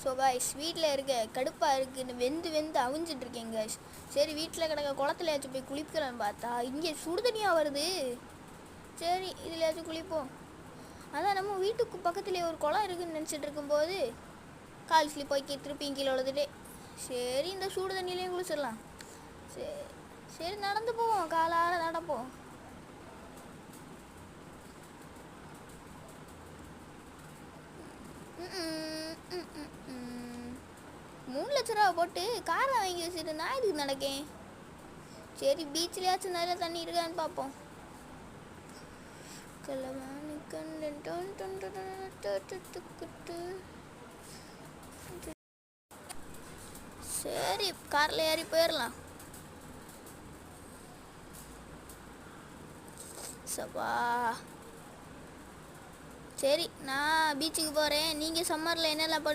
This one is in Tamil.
ஸோ காய்ஸ் வீட்டில் இருக்க கடுப்பாக இருக்குன்னு வெந்து அவிஞ்சிட்டு இருக்கேன் காய்ஸ். சரி வீட்டில் கிடக்க குளத்துலையாச்சும் போய் குளிக்கிறேன்னு பார்த்தா இங்கே சுடு தண்ணியாக வருது. சரி இதுலையாச்சும் குளிப்போம். அதான் நம்ம வீட்டுக்கு பக்கத்துலேயே ஒரு குளம் இருக்குதுன்னு நினச்சிட்டு இருக்கும்போது கால் ஸ்லிப் போய் திருப்பியும் கீழே விழுதுட்டே. சரி இந்த சூடு தண்ணியிலையும் குளிச்சிடலாம். சரி சரி நடந்து போவோம், காலார நடப்போம். ₹3,00,000 போட்டு காரை வாங்கி வச்சுட்டு நான் இதுக்கு நடக்கேன். சரி பீச்சிலையாச்சும் நிறைய தண்ணி இருக்கான்னு பார்ப்போம். சரி காரில் ஏறி போயிடலாம். சப்பா சரி நான் பீச்சுக்கு போகிறேன். நீங்கள் சம்மரில் என்னெல்லாம்